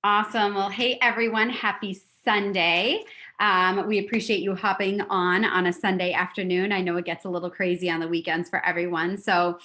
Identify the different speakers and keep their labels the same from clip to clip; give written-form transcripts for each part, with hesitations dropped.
Speaker 1: Awesome. Well, hey everyone, happy Sunday. We appreciate you hopping on a Sunday afternoon. I know it gets a little crazy on the weekends for everyone. So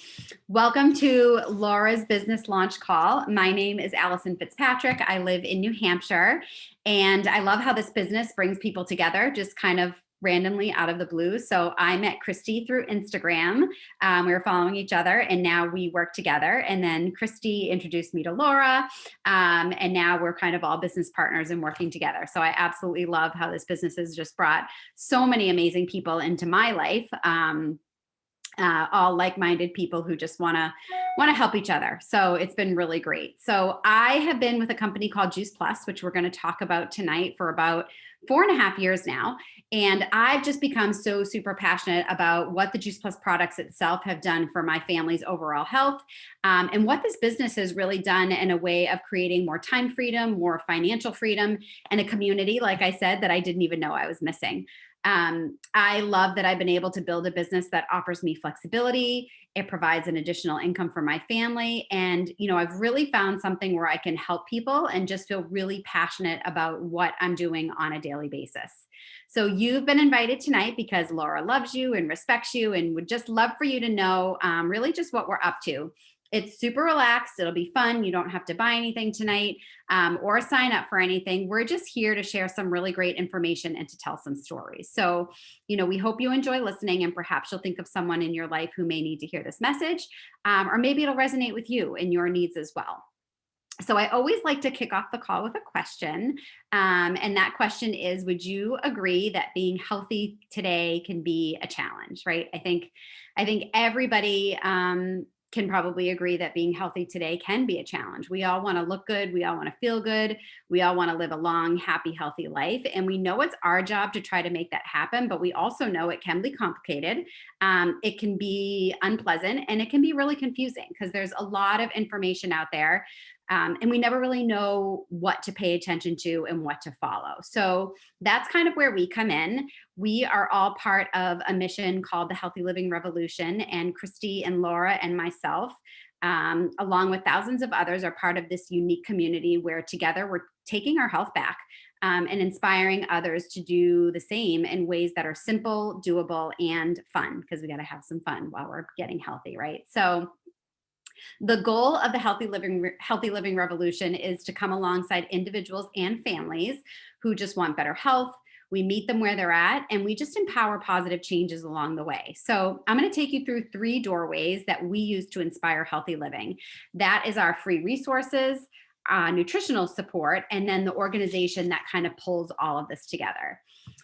Speaker 1: welcome to Laura's Business Launch Call. My name is Allison Fitzpatrick. I live in New Hampshire, and I love how this business brings people together, just kind of randomly out of the blue. So I met Christy through Instagram. We were following each other, and now we work together. And then Christy introduced me to Laura, and now we're kind of all business partners and working together. So I absolutely love how this business has just brought so many amazing people into my life. All like-minded people who just want to help each other. So it's been really great. So I have been with a company called Juice Plus, which we're going to talk about tonight, for about 4.5 years now. And I've just become so super passionate about what the Juice Plus products itself have done for my family's overall health, and what this business has really done in a way of creating more time freedom, more financial freedom, and a community, like I said, that I didn't even know I was missing. I love that I've been able to build a business that offers me flexibility. It provides an additional income for my family. And, I've really found something where I can help people and just feel really passionate about what I'm doing on a daily basis. So you've been invited tonight because Laura loves you and respects you and would just love for you to know really just what we're up to. It's super relaxed. It'll be fun. You don't have to buy anything tonight or sign up for anything. We're just here to share some really great information and to tell some stories. So, we hope you enjoy listening, and perhaps you'll think of someone in your life who may need to hear this message, or maybe it'll resonate with you and your needs as well. So I always like to kick off the call with a question. And that question is, would you agree that being healthy today can be a challenge, right? I think everybody can probably agree that being healthy today can be a challenge. We all want to look good. We all want to feel good. We all want to live a long, happy, healthy life. And we know it's our job to try to make that happen, but we also know it can be complicated. It can be unpleasant, and it can be really confusing because there's a lot of information out there. And we never really know what to pay attention to and what to follow. So that's kind of where we come in. We are all part of a mission called the Healthy Living Revolution, and Christy and Laura and myself, along with thousands of others, are part of this unique community where together we're taking our health back, and inspiring others to do the same in ways that are simple, doable, and fun, because we got to have some fun while we're getting healthy, right? So the goal of the Healthy Living Revolution is to come alongside individuals and families who just want better health. We meet them where they're at, and we just empower positive changes along the way. So I'm going to take you through 3 doorways that we use to inspire healthy living. That is our free resources, nutritional support, and then the organization that kind of pulls all of this together.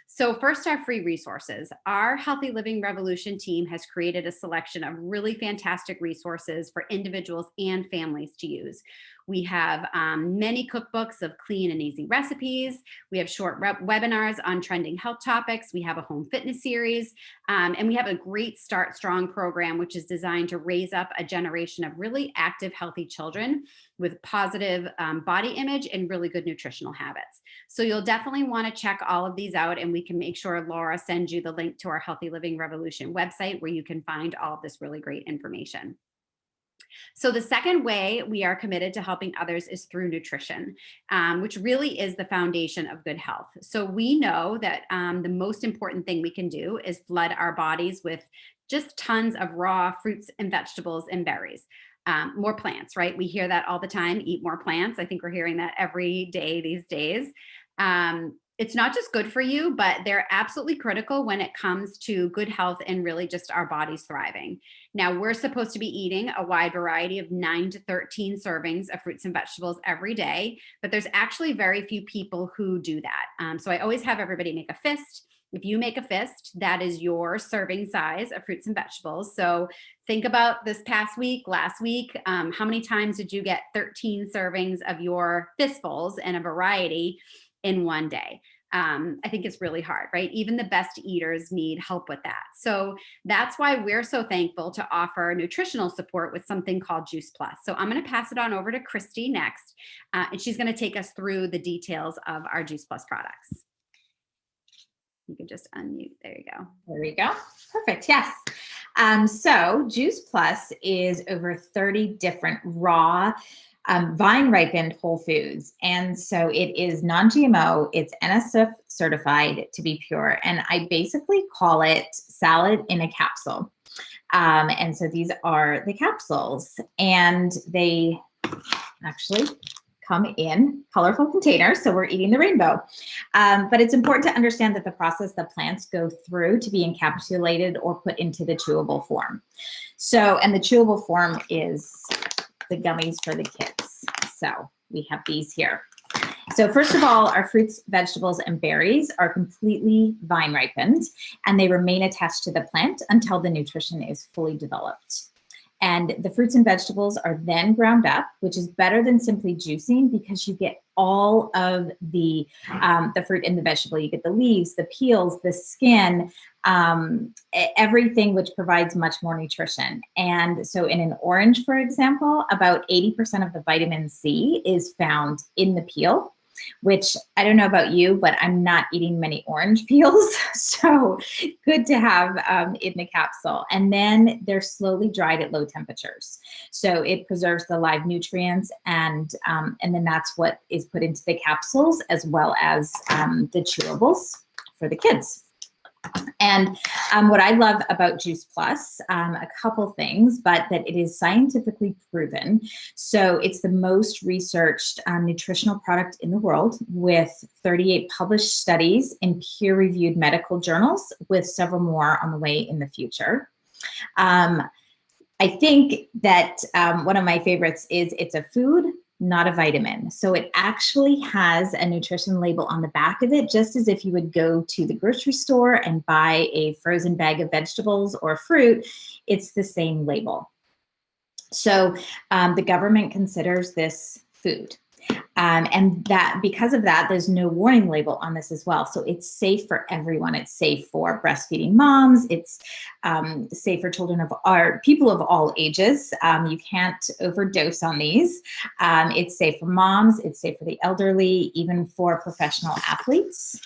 Speaker 1: So first, our free resources. Our Healthy Living Revolution team has created a selection of really fantastic resources for individuals and families to use. We have many cookbooks of clean and easy recipes. We have short webinars on trending health topics. We have a home fitness series. And we have a great Start Strong program, which is designed to raise up a generation of really active, healthy children with positive body image and really good nutritional habits. So you'll definitely want to check all of these out, and we can make sure Laura sends you the link to our Healthy Living Revolution website where you can find all of this really great information. So the second way we are committed to helping others is through nutrition, which really is the foundation of good health. So we know that the most important thing we can do is flood our bodies with just tons of raw fruits and vegetables and berries. More plants, right? We hear that all the time, eat more plants. I think we're hearing that every day these days. It's not just good for you, but they're absolutely critical when it comes to good health and really just our bodies thriving. Now, we're supposed to be eating a wide variety of 9 to 13 servings of fruits and vegetables every day, but there's actually very few people who do that. So I always have everybody make a fist. If you make a fist, that is your serving size of fruits and vegetables. So think about this past week, last week, how many times did you get 13 servings of your fistfuls and a variety in one day? I think it's really hard, right? Even the best eaters need help with that. So that's why we're so thankful to offer nutritional support with something called Juice Plus. So I'm going to pass it on over to Christy next, and she's going to take us through the details of our Juice Plus products. You can just unmute. There you go.
Speaker 2: There we go. Perfect. Yes. So Juice Plus is over 30 different raw vine ripened whole foods. And so it is non-GMO, it's NSF certified to be pure. And I basically call it salad in a capsule. And so these are the capsules, and they actually come in colorful containers, so we're eating the rainbow. But it's important to understand that the process the plants go through to be encapsulated or put into the chewable form. So, and the chewable form is the gummies for the kids. So we have these here. So first of all, our fruits, vegetables, and berries are completely vine ripened, and they remain attached to the plant until the nutrition is fully developed. And the fruits and vegetables are then ground up, which is better than simply juicing because you get all of the fruit and the vegetable. You get the leaves, the peels, the skin, everything, which provides much more nutrition. And so in an orange, for example, about 80% of the vitamin C is found in the peel, which I don't know about you, but I'm not eating many orange peels. So good to have in the capsule. And then they're slowly dried at low temperatures. So it preserves the live nutrients, and then that's what is put into the capsules, as well as the chewables for the kids. And what I love about Juice Plus, a couple things, but that it is scientifically proven. So it's the most researched nutritional product in the world, with 38 published studies in peer-reviewed medical journals, with several more on the way in the future. I think that one of my favorites is it's a food, not a vitamin. So it actually has a nutrition label on the back of it, just as if you would go to the grocery store and buy a frozen bag of vegetables or fruit. It's the same label. So the government considers this food. And that because of that, there's no warning label on this as well. So it's safe for everyone. It's safe for breastfeeding moms. It's safe for children of people of all ages. You can't overdose on these. It's safe for moms. It's safe for the elderly, even for professional athletes.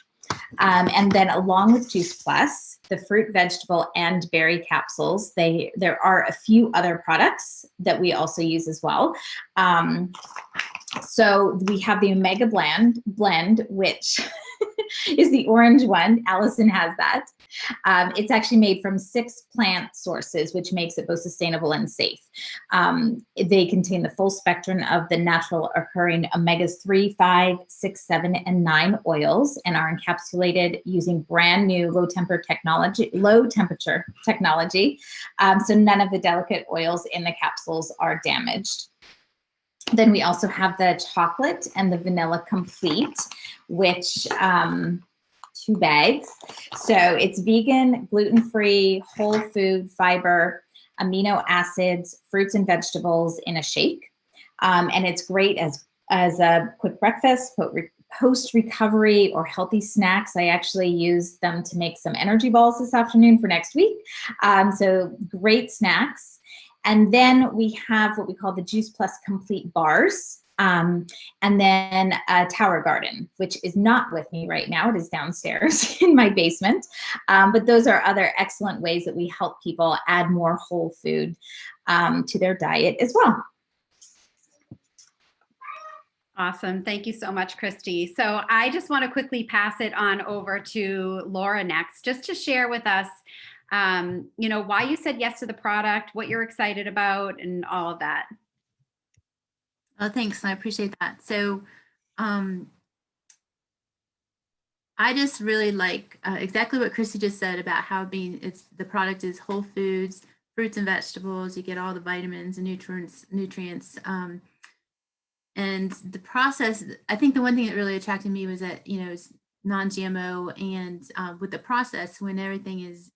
Speaker 2: And then along with Juice Plus, the fruit, vegetable, and berry capsules, there are a few other products that we also use as well. So we have the Omega blend, which is the orange one. Allison has that. It's actually made from 6 plant sources, which makes it both sustainable and safe. They contain the full spectrum of the natural occurring omegas 3, 5, 6, 7, and 9 oils, and are encapsulated using brand new low temperature technology. So none of the delicate oils in the capsules are damaged. Then we also have the chocolate and the vanilla complete, which 2 bags. So it's vegan, gluten-free, whole food, fiber, amino acids, fruits and vegetables in a shake. And it's great as a quick breakfast, post-recovery, or healthy snacks. I actually use them to make some energy balls this afternoon for next week. So great snacks. And then we have what we call the Juice Plus Complete Bars. And then Tower Garden, which is not with me right now. It is downstairs in my basement. But those are other excellent ways that we help people add more whole food to their diet as well.
Speaker 1: Awesome. Thank you so much, Christy. So I just want to quickly pass it on over to Laura next, just to share with us why you said yes to the product, what you're excited about, and all of that.
Speaker 3: Oh, thanks. I appreciate that. So I just really like exactly what Christy just said about how the product is whole foods, fruits and vegetables. You get all the vitamins and nutrients. And the process, I think the one thing that really attracted me was that, it's non-GMO, and with the process, when everything is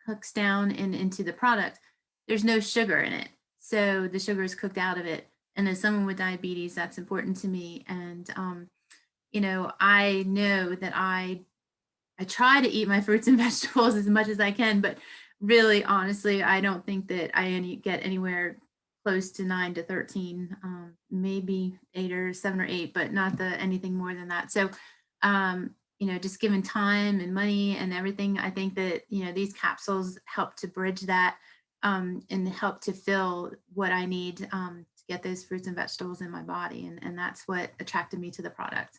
Speaker 3: cooks down and into the product, there's no sugar in it. So the sugar is cooked out of it. And as someone with diabetes, that's important to me. And, I know that I try to eat my fruits and vegetables as much as I can, but really, honestly, I don't think that I get anywhere close to 9 to 13, maybe 8 or 7 or 8, but not anything more than that. So, just given time and money and everything, I think that, these capsules help to bridge that. and help to fill what I need to get those fruits and vegetables in my body. And that's what attracted me to the product.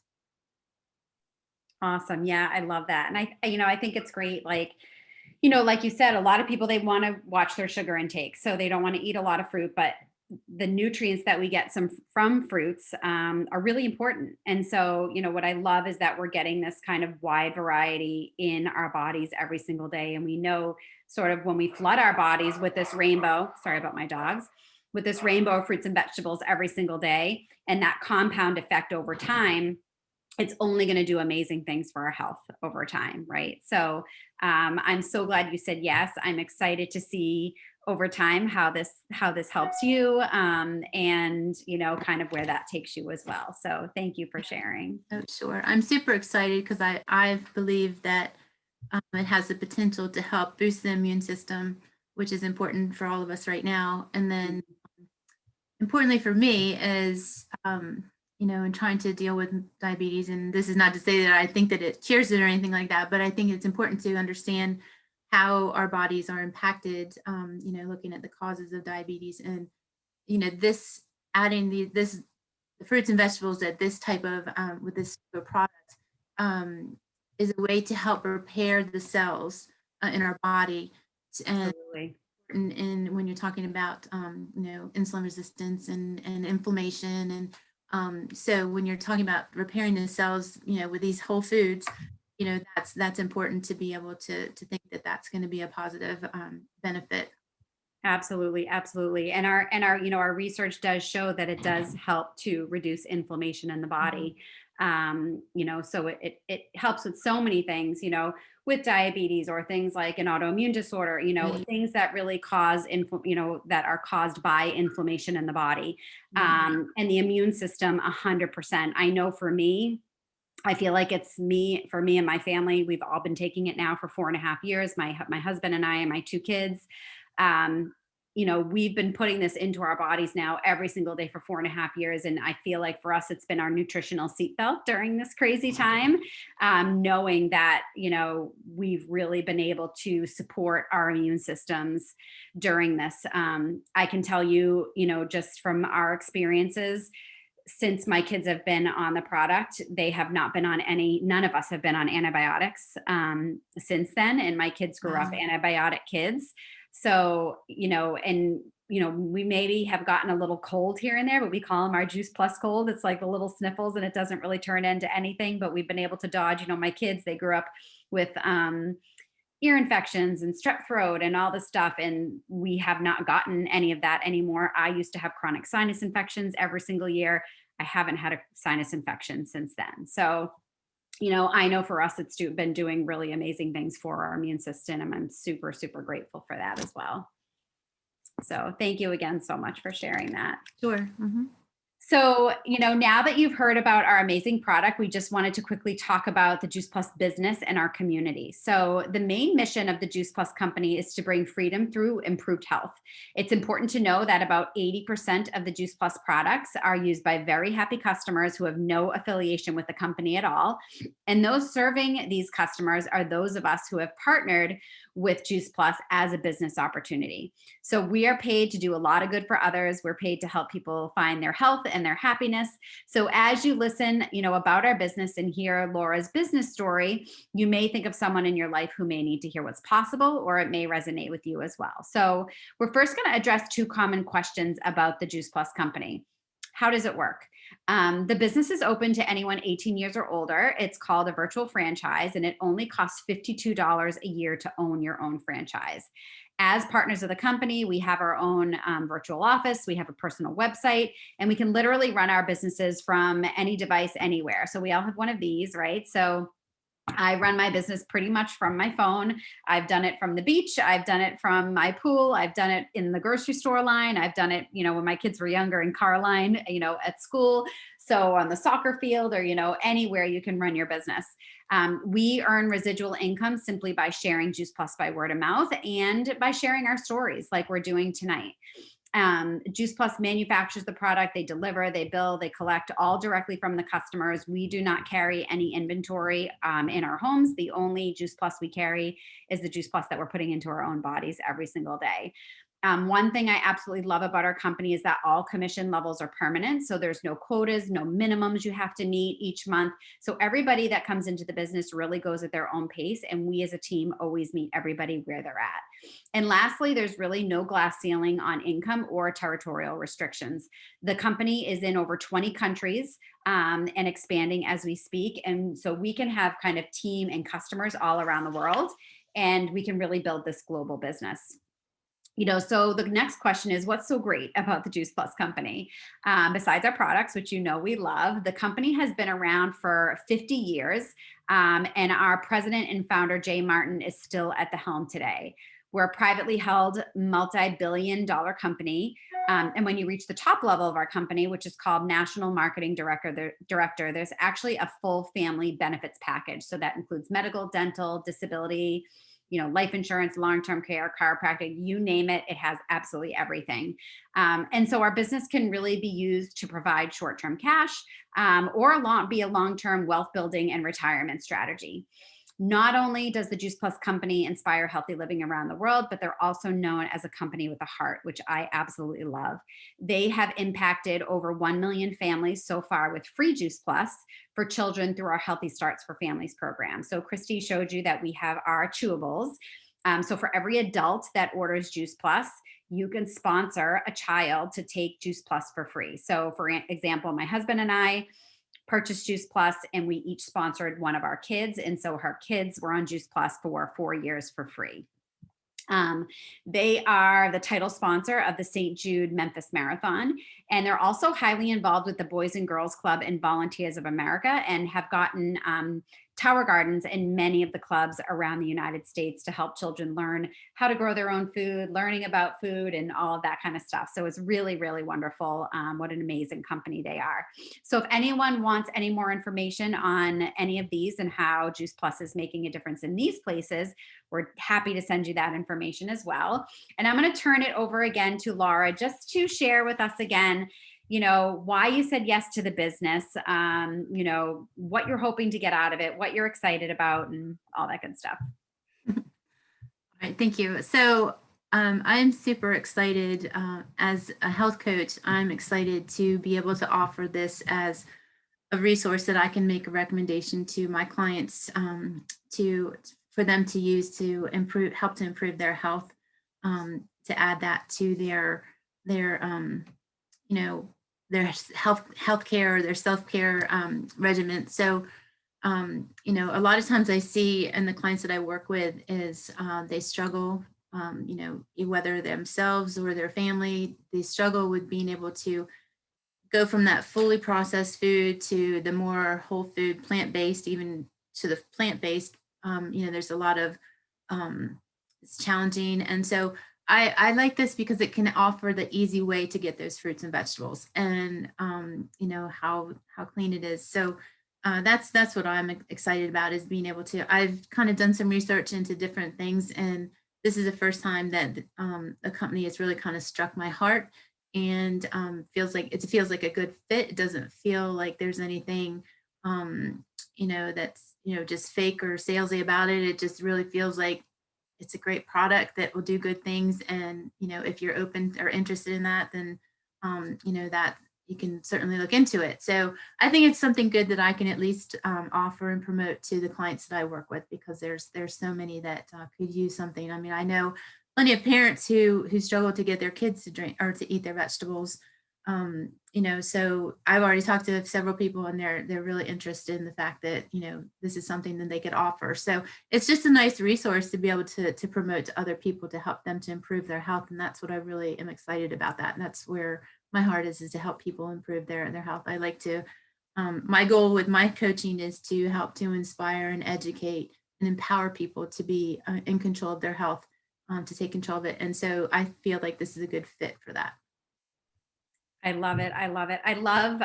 Speaker 1: Awesome. Yeah, I love that. And I think it's great. Like you said, a lot of people, they want to watch their sugar intake. So they don't want to eat a lot of fruit, but the nutrients that we get from fruits are really important. And so, what I love is that we're getting this kind of wide variety in our bodies every single day. And we know sort of when we flood our bodies with this rainbow, sorry about my dogs, with this rainbow of fruits and vegetables every single day, and that compound effect over time, it's only going to do amazing things for our health over time, right? So I'm so glad you said yes. I'm excited to see over time how this helps you, and kind of where that takes you as well. So thank you for sharing.
Speaker 3: Oh, sure. I'm super excited because I believe that it has the potential to help boost the immune system, which is important for all of us right now. And then importantly for me is, in trying to deal with diabetes, and this is not to say that I think that it cures it or anything like that, but I think it's important to understand how our bodies are impacted, looking at the causes of diabetes. And, this adding the fruits and vegetables at this type of, with this type of product, is a way to help repair the cells in our body. And
Speaker 1: Absolutely.
Speaker 3: and when you're talking about insulin resistance and inflammation, and so when you're talking about repairing the cells with these whole foods, that's important to be able to think that that's going to be a positive benefit.
Speaker 1: Absolutely, absolutely. And our research does show that it does help to reduce inflammation in the body. So it helps with so many things, with diabetes or things like an autoimmune disorder,
Speaker 3: Right.
Speaker 1: things that really cause that are caused by inflammation in the body. And the immune system, 100%. I know for me, I feel like for me and my family, we've all been taking it now for 4.5 years. My husband and I and my two kids. Um, we've been putting this into our bodies now every single day for 4.5 years. And I feel like for us, it's been our nutritional seatbelt during this crazy time, knowing that, we've really been able to support our immune systems during this. I can tell you, just from our experiences, since my kids have been on the product, they have not been on none of us have been on antibiotics since then. And my kids grew up
Speaker 3: Wow.
Speaker 1: antibiotic kids. So, we maybe have gotten a little cold here and there, but we call them our Juice Plus cold. It's like the little sniffles and it doesn't really turn into anything, but we've been able to dodge, my kids, they grew up with ear infections and strep throat and all this stuff. And we have not gotten any of that anymore. I used to have chronic sinus infections every single year. I haven't had a sinus infection since then. So, I know for us, it's been doing really amazing things for our immune system. And I'm super, super grateful for that as well. So thank you again so much for sharing that.
Speaker 3: Sure.
Speaker 1: So, now that you've heard about our amazing product, we just wanted to quickly talk about the Juice Plus business and our community. So, the main mission of the Juice Plus company is to bring freedom through improved health. It's important to know that about 80% of the Juice Plus products are used by very happy customers who have no affiliation with the company at all. And those serving these customers are those of us who have partnered with Juice Plus as a business opportunity. So we are paid to do a lot of good for others. We're paid to help people find their health and their happiness. So as you listen, about our business and hear Laura's business story, you may think of someone in your life who may need to hear what's possible, or it may resonate with you as well. So we're first going to address two common questions about the Juice Plus company. How does it work? The business is open to anyone 18 years or older. It's called a virtual franchise, and it only costs $52 a year to own your own franchise. As partners of the company, we have our own virtual office, we have a personal website, and we can literally run our businesses from any device anywhere. So we all have one of these, right? So I run my business pretty much from my phone. I've done it from the beach. I've done it from my pool. I've done it in the grocery store line. I've done it, when my kids were younger in car line, at school. So on the soccer field or, anywhere you can run your business. We earn residual income simply by sharing Juice Plus by word of mouth and by sharing our stories like we're doing tonight. Juice Plus manufactures the product, they deliver, they bill, they collect all directly from the customers. We do not carry any inventory in our homes. The only Juice Plus we carry is the Juice Plus that we're putting into our own bodies every single day. One thing I absolutely love about our company is that all commission levels are permanent. So there's no quotas, no minimums you have to meet each month. So everybody that comes into the business really goes at their own pace. And we as a team always meet everybody where they're at. And lastly, there's really no glass ceiling on income or territorial restrictions. The company is in over 20 countries and expanding as we speak. And so we can have kind of team and customers all around the world, and we can really build this global business. So the next question is, what's so great about the Juice Plus company? Besides our products, which we love, the company has been around for 50 years, and our president and founder, Jay Martin, is still at the helm today. We're a privately held multi-billion-dollar company. And when you reach the top level of our company, which is called National Marketing Director, there's actually a full family benefits package. So that includes medical, dental, disability, life insurance, long-term care, chiropractic, you name it, it has absolutely everything. And so our business can really be used to provide short-term cash or be a long-term wealth building and retirement strategy. Not only does the Juice Plus company inspire healthy living around the world, but they're also known as a company with a heart, which I absolutely love. They have impacted over 1 million families so far with free Juice Plus for children through our Healthy Starts for Families program. So Christy showed you that we have our chewables. So for every adult that orders Juice Plus, you can sponsor a child to take Juice Plus for free. So for example, my husband and I purchased Juice Plus, and we each sponsored one of our kids. And so her kids were on Juice Plus for 4 years for free. They are the title sponsor of the St. Jude Memphis Marathon, and they're also highly involved with the Boys and Girls Club and Volunteers of America, and have gotten Tower Gardens in many of the clubs around the United States to help children learn how to grow their own food, learning about food, and all of that kind of stuff. So it's really, really wonderful. What an amazing company they are. So if anyone wants any more information on any of these and how Juice Plus is making a difference in these places, we're happy to send you that information as well. And I'm going to turn it over again to Laura just to share with us again, why you said yes to the business, what you're hoping to get out of it, what you're excited about, and all that good stuff.
Speaker 3: All right, thank you. So I'm super excited as a health coach. I'm excited to be able to offer this as a resource that I can make a recommendation to my clients for them to use to help to improve their health, to add that to their healthcare, their self-care regimen. So, a lot of times I see in the clients that I work with is they struggle, whether themselves or their family, they struggle with being able to go from that fully processed food to the more whole food, plant-based, even to the plant-based. There's a lot of, it's challenging. And so I like this because it can offer the easy way to get those fruits and vegetables, and how clean it is. So that's what I'm excited about, is being able to. I've kind of done some research into different things, and this is the first time that a company has really kind of struck my heart, and feels like a good fit. It doesn't feel like there's anything that's just fake or salesy about it. It just really feels like it's a great product that will do good things. And, if you're open or interested in that, then, that you can certainly look into it. So I think it's something good that I can at least offer and promote to the clients that I work with, because there's so many that could use something. I mean, I know plenty of parents who struggle to get their kids to drink or to eat their vegetables. So I've already talked to several people, and they're really interested in the fact that, this is something that they could offer. So it's just a nice resource to be able to promote to other people, to help them to improve their health. And that's what I really am excited about that. And that's where my heart is to help people improve their health. I like to, my goal with my coaching is to help to inspire and educate and empower people to be in control of their health, to take control of it. And so I feel like this is a good fit for that.
Speaker 1: I love it. I love it. I love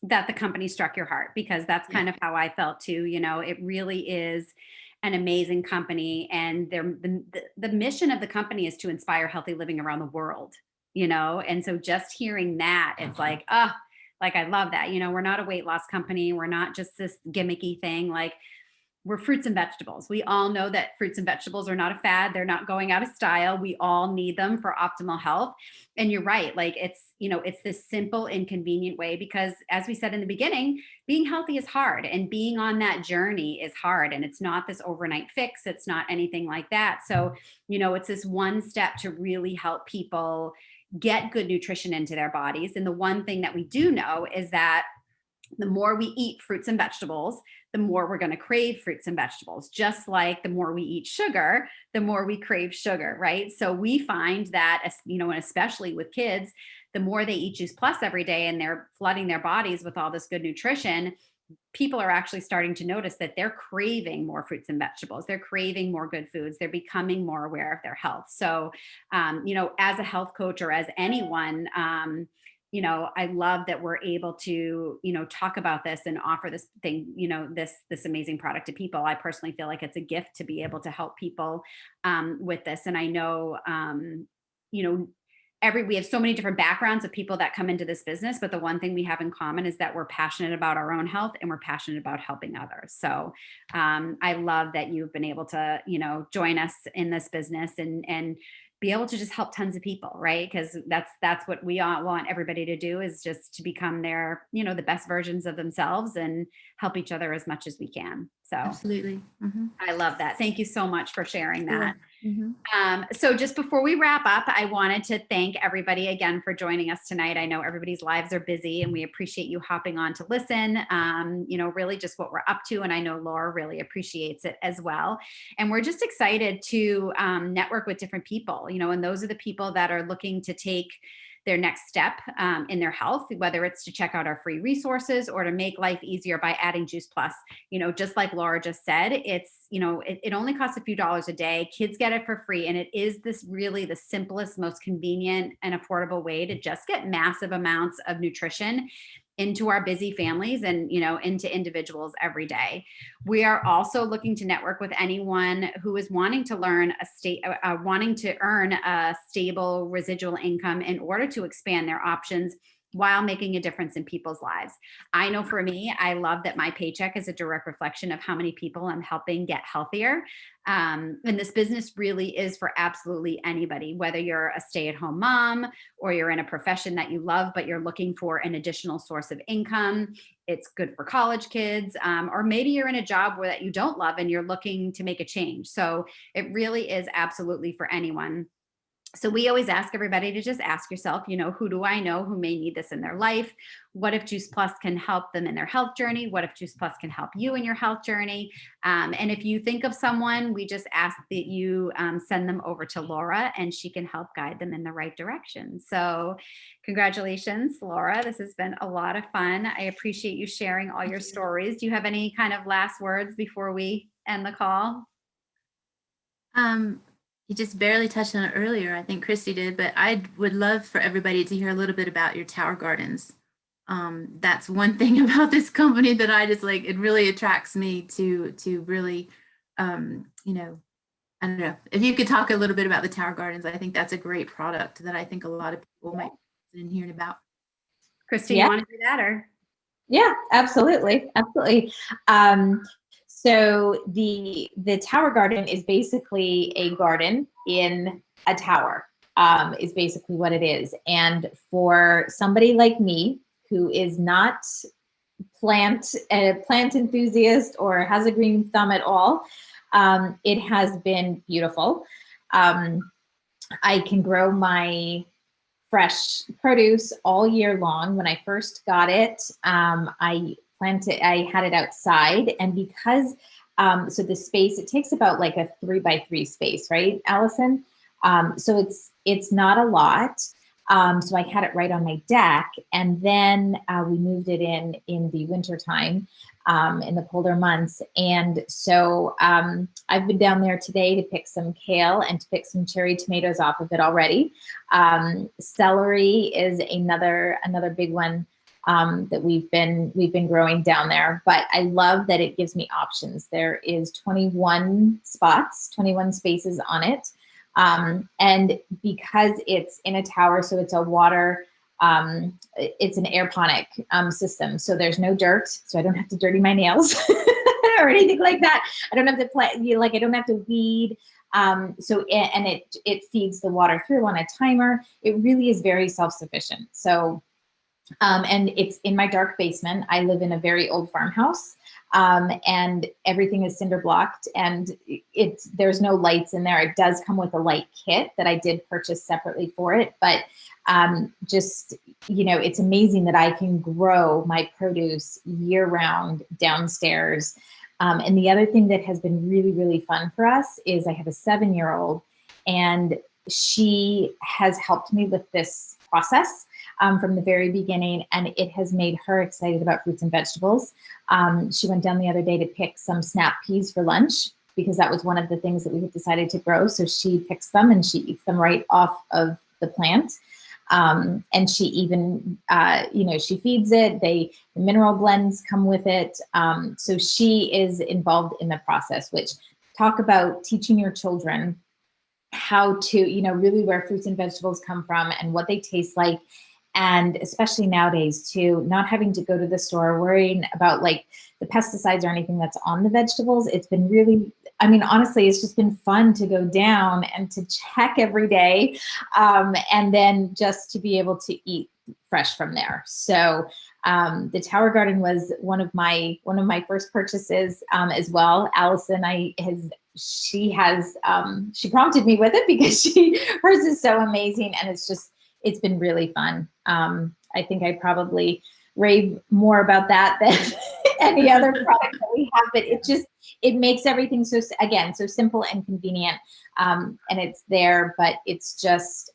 Speaker 1: that the company struck your heart, because that's kind of how I felt too. It really is an amazing company, and the mission of the company is to inspire healthy living around the world, and so just hearing that, it's like, I love that. We're not a weight loss company. We're not just this gimmicky thing. Like, we're fruits and vegetables. We all know that fruits and vegetables are not a fad. They're not going out of style. We all need them for optimal health. And you're right. Like it's this simple and convenient way, because as we said in the beginning, being healthy is hard, and being on that journey is hard. And it's not this overnight fix. It's not anything like that. So, it's this one step to really help people get good nutrition into their bodies. And the one thing that we do know is that the more we eat fruits and vegetables, the more we're going to crave fruits and vegetables. Just like the more we eat sugar, the more we crave sugar, right? So we find that, and especially with kids, the more they eat Juice Plus every day and they're flooding their bodies with all this good nutrition, people are actually starting to notice that they're craving more fruits and vegetables. They're craving more good foods. They're becoming more aware of their health. So, as a health coach or as anyone, I love that we're able to, talk about this and offer this thing, this amazing product to people. I personally feel like it's a gift to be able to help people with this. And I know, we have so many different backgrounds of people that come into this business, but the one thing we have in common is that we're passionate about our own health and we're passionate about helping others. So I love that you've been able to, join us in this business and be able to just help tons of people, right? Because that's what we all want everybody to do, is just to become their, the best versions of themselves and help each other as much as we can. So
Speaker 3: Absolutely.
Speaker 1: I love that. Thank you so much for sharing that.
Speaker 3: Sure.
Speaker 1: So just before we wrap up, I wanted to thank everybody again for joining us tonight. I know everybody's lives are busy and we appreciate you hopping on to listen, really just what we're up to. And I know Laura really appreciates it as well. And we're just excited to network with different people, and those are the people that are looking to take their next step in their health, whether it's to check out our free resources or to make life easier by adding Juice Plus. Just like Laura just said, it's, it only costs a few dollars a day. Kids get it for free. And it is this really the simplest, most convenient and affordable way to just get massive amounts of nutrition into our busy families and, into individuals every day. We are also looking to network with anyone who is wanting to wanting to earn a stable residual income in order to expand their options while making a difference in people's lives. I know for me, I love that my paycheck is a direct reflection of how many people I'm helping get healthier. And this business really is for absolutely anybody, whether you're a stay-at-home mom or you're in a profession that you love, but you're looking for an additional source of income. It's good for college kids, or maybe you're in a job that you don't love and you're looking to make a change. So it really is absolutely for anyone. So we always ask everybody to just ask yourself, who do I know who may need this in their life? What if Juice Plus can help them in their health journey? What if Juice Plus can help you in your health journey? And if you think of someone, we just ask that you send them over to Laura and she can help guide them in the right direction. So congratulations, Laura. This has been a lot of fun. I appreciate you sharing all your stories. Do you have any kind of last words before we end the call?
Speaker 3: You just barely touched on it earlier. I think Christy did, but I would love for everybody to hear a little bit about your tower gardens. That's one thing about this company that I just like. It really attracts me to really, I don't know. If you could talk a little bit about the tower gardens, I think that's a great product that I think a lot of people might be interested in hearing about.
Speaker 1: Christy, you want to do that or?
Speaker 2: Yeah, absolutely. Absolutely. So the tower garden is basically a garden in a tower, is basically what it is. And for somebody like me, who is not a plant enthusiast or has a green thumb at all, it has been beautiful. I can grow my fresh produce all year long. When I first got it, I had it outside, and because so the space, it takes about like a 3x3 space, right, Allison? So it's not a lot. So I had it right on my deck, and then we moved it in the winter time, in the colder months. And so I've been down there today to pick some kale and to pick some cherry tomatoes off of it already. Celery is another big one that we've been growing down there. But I love that it gives me options. There is 21 spaces on it. And because it's in a tower, so it's a water, it's an aeroponic system. So there's no dirt, so I don't have to dirty my nails or anything like that. I don't have to I don't have to weed. It feeds the water through on a timer. It really is very self-sufficient. So, and it's in my dark basement. I live in a very old farmhouse, and everything is cinder blocked, and there's no lights in there. It does come with a light kit that I did purchase separately for it, but just, it's amazing that I can grow my produce year round downstairs. And the other thing that has been really, really fun for us is I have a 7-year-old, and she has helped me with this process from the very beginning, and it has made her excited about fruits and vegetables. She went down the other day to pick some snap peas for lunch, because that was one of the things that we had decided to grow. So she picks them and she eats them right off of the plant. And she even, she feeds it. The mineral blends come with it. So she is involved in the process, which, talk about teaching your children how to, really where fruits and vegetables come from and what they taste like. And especially nowadays too, not having to go to the store worrying about like the pesticides or anything that's on the vegetables. It's been really, honestly, it's just been fun to go down and to check every day, and then just to be able to eat fresh from there. So the Tower Garden was one of my first purchases as well. Allison, she prompted me with it because hers is so amazing, and it's been really fun. I think I probably rave more about that than any other product that we have, but it makes everything so simple and convenient, and it's there, but it's just,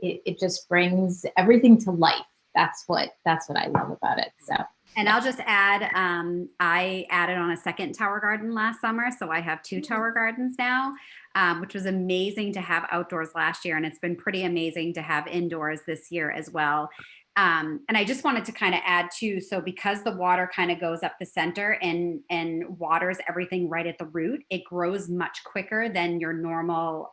Speaker 2: it just brings everything to life. That's what I love about it. So.
Speaker 1: And I'll just add, I added on a second Tower Garden last summer. So I have 2 Tower Gardens now, which was amazing to have outdoors last year. And it's been pretty amazing to have indoors this year as well. And I just wanted to kind of add too, so because the water kind of goes up the center and waters everything right at the root, it grows much quicker than your normal,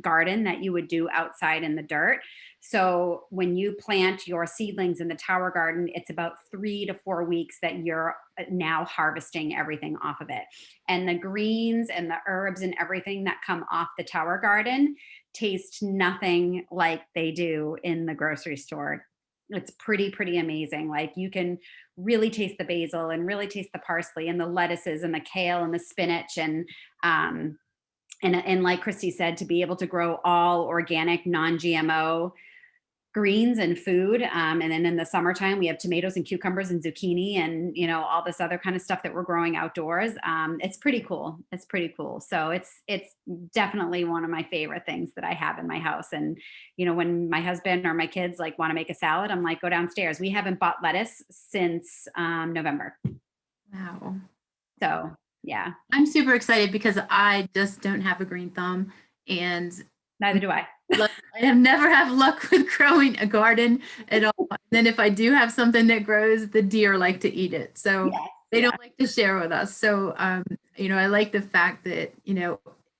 Speaker 1: garden that you would do outside in the dirt. So when you plant your seedlings in the Tower Garden, it's about 3 to 4 weeks that you're now harvesting everything off of it. And the greens and the herbs and everything that come off the Tower Garden taste nothing like they do in the grocery store. It's pretty amazing. Like, you can really taste the basil and really taste the parsley and the lettuces and the kale and the spinach, and like Christy said, to be able to grow all organic, non-GMO greens and food. And then in the summertime, we have tomatoes and cucumbers and zucchini and, all this other kind of stuff that we're growing outdoors. It's pretty cool. It's pretty cool. So it's definitely one of my favorite things that I have in my house. And, when my husband or my kids want to make a salad, I'm like, go downstairs. We haven't bought lettuce since November.
Speaker 3: Wow.
Speaker 1: So yeah.
Speaker 3: I'm super excited because I just don't have a green thumb, and
Speaker 1: neither do I.
Speaker 3: I have never had luck with growing a garden at all. And then if I do have something that grows, the deer like to eat it. So they don't like to share with us. So, I like the fact that,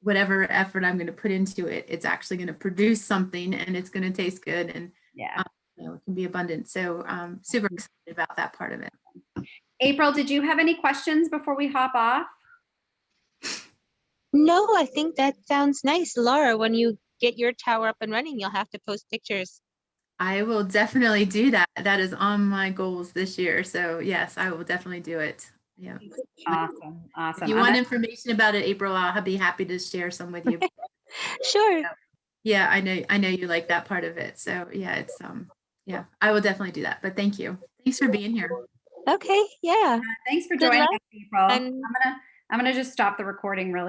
Speaker 3: whatever effort I'm going to put into it, it's actually going to produce something, and it's going to taste good, and it can be abundant. So super excited about that part of it.
Speaker 1: April, did you have any questions before we hop off?
Speaker 4: No, I think that sounds nice. Laura, when you get your tower up and running, you'll have to post pictures.
Speaker 3: I will definitely do that. That is on my goals this year. So yes, I will definitely do it. Yeah.
Speaker 1: Awesome.
Speaker 3: If you want information about it, April, I'll be happy to share some with you.
Speaker 4: Sure.
Speaker 3: Yeah, I know you like that part of it. So yeah, it's I will definitely do that. But thank you. Thanks for being here.
Speaker 4: Okay. Yeah.
Speaker 1: Thanks for joining us, April. I'm gonna just stop the recording really